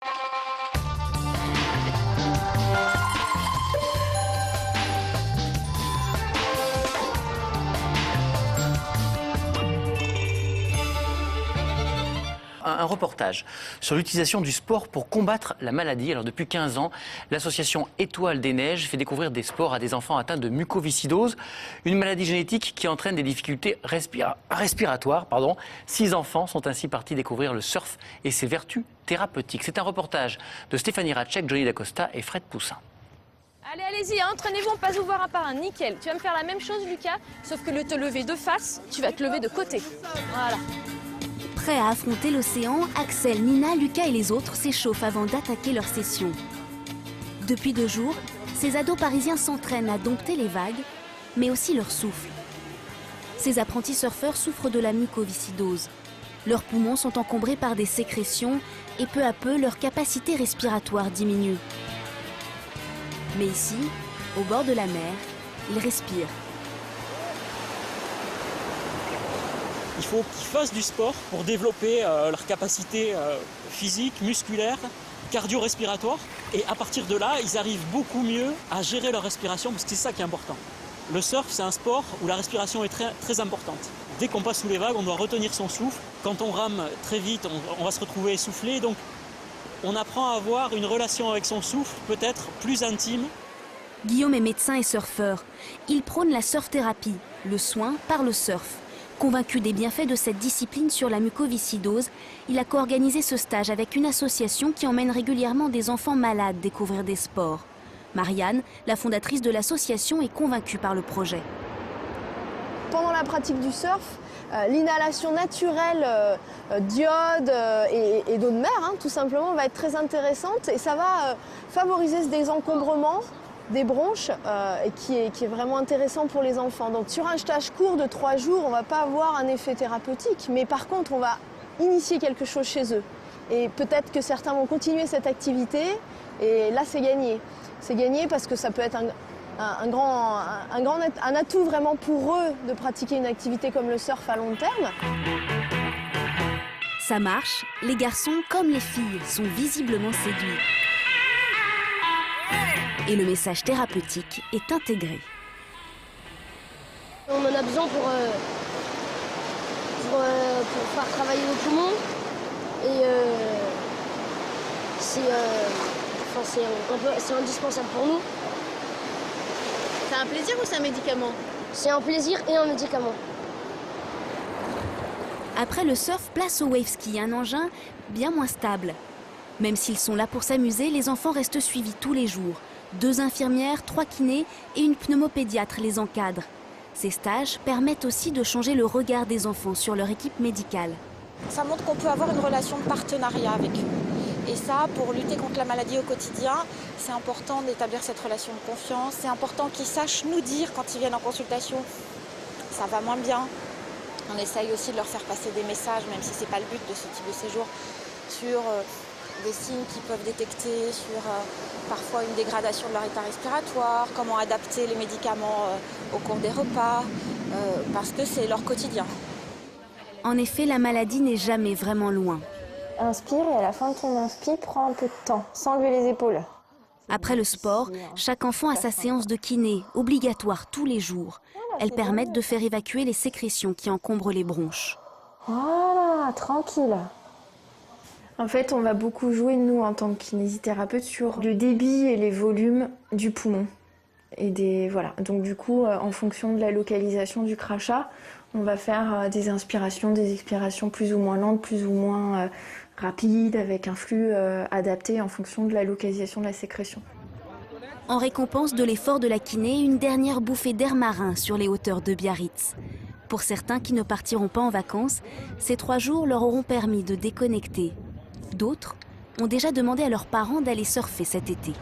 Un reportage sur l'utilisation du sport pour combattre la maladie. Alors depuis 15 ans, l'association Étoile des Neiges fait découvrir des sports à des enfants atteints de mucoviscidose, une maladie génétique qui entraîne des difficultés respiratoires. 6 enfants sont ainsi partis découvrir le surf et ses vertus thérapeutiques. C'est un reportage de Stéphanie Ratchek, Johnny Dacosta et Fred Poussin. Allez, allez-y, entraînez-vous, on passe vous voir un par un, nickel. Tu vas me faire la même chose, Lucas, sauf que le te lever de face, tu vas te lever de côté. Voilà. Prêts à affronter l'océan, Axel, Nina, Lucas et les autres s'échauffent avant d'attaquer leur session. Depuis 2 jours, ces ados parisiens s'entraînent à dompter les vagues, mais aussi leur souffle. Ces apprentis surfeurs souffrent de la mucoviscidose. Leurs poumons sont encombrés par des sécrétions et peu à peu, leur capacité respiratoire diminue. Mais ici, au bord de la mer, ils respirent. Il faut qu'ils fassent du sport pour développer leur capacité physique, musculaire, cardio-respiratoire. Et à partir de là, ils arrivent beaucoup mieux à gérer leur respiration parce que c'est ça qui est important. Le surf, c'est un sport où la respiration est très, très importante. Dès qu'on passe sous les vagues, on doit retenir son souffle. Quand on rame très vite, on va se retrouver essoufflé. Donc on apprend à avoir une relation avec son souffle peut-être plus intime. Guillaume est médecin et surfeur. Il prône la surf-thérapie, le soin par le surf. Convaincu des bienfaits de cette discipline sur la mucoviscidose, il a co-organisé ce stage avec une association qui emmène régulièrement des enfants malades découvrir des sports. Marianne, la fondatrice de l'association, est convaincue par le projet. Pendant la pratique du surf, l'inhalation naturelle d'iode et d'eau de mer, tout simplement, va être très intéressante et ça va favoriser ce désencombrement des bronches qui est vraiment intéressant pour les enfants. Donc sur un stage court de 3 jours, on ne va pas avoir un effet thérapeutique, mais par contre, on va initier quelque chose chez eux. Et peut-être que certains vont continuer cette activité, et là, c'est gagné. C'est gagné parce que ça peut être un atout vraiment pour eux de pratiquer une activité comme le surf à long terme. Ça marche, les garçons comme les filles sont visiblement séduits. Et le message thérapeutique est intégré. On en a besoin pour faire travailler nos poumons. Et c'est indispensable pour nous. C'est un plaisir ou c'est un médicament? C'est un plaisir et un médicament. Après le surf, place au wave ski, un engin bien moins stable. Même s'ils sont là pour s'amuser, les enfants restent suivis tous les jours. 2 infirmières, 3 kinés et une pneumopédiatre les encadrent. Ces stages permettent aussi de changer le regard des enfants sur leur équipe médicale. Ça montre qu'on peut avoir une relation de partenariat avec eux. Et ça, pour lutter contre la maladie au quotidien, c'est important d'établir cette relation de confiance. C'est important qu'ils sachent nous dire quand ils viennent en consultation, ça va moins bien. On essaye aussi de leur faire passer des messages, même si ce n'est pas le but de ce type de séjour, sur des signes qu'ils peuvent détecter, sur parfois une dégradation de leur état respiratoire, comment adapter les médicaments au cours des repas, parce que c'est leur quotidien. En effet, la maladie n'est jamais vraiment loin. Inspire et à la fin de ton inspire, prends un peu de temps, sans lever les épaules. Après le sport, chaque enfant a sa séance de kiné, obligatoire tous les jours. Elles permettent de faire évacuer les sécrétions qui encombrent les bronches. Voilà, tranquille. En fait, on va beaucoup jouer, nous, en tant que kinésithérapeute, sur le débit et les volumes du poumon. Voilà. Donc du coup, en fonction de la localisation du crachat, on va faire des inspirations, des expirations plus ou moins lentes, plus ou moins rapides, avec un flux adapté en fonction de la localisation de la sécrétion. En récompense de l'effort de la kiné, une dernière bouffée d'air marin sur les hauteurs de Biarritz. Pour certains qui ne partiront pas en vacances, ces 3 jours leur auront permis de déconnecter. D'autres ont déjà demandé à leurs parents d'aller surfer cet été.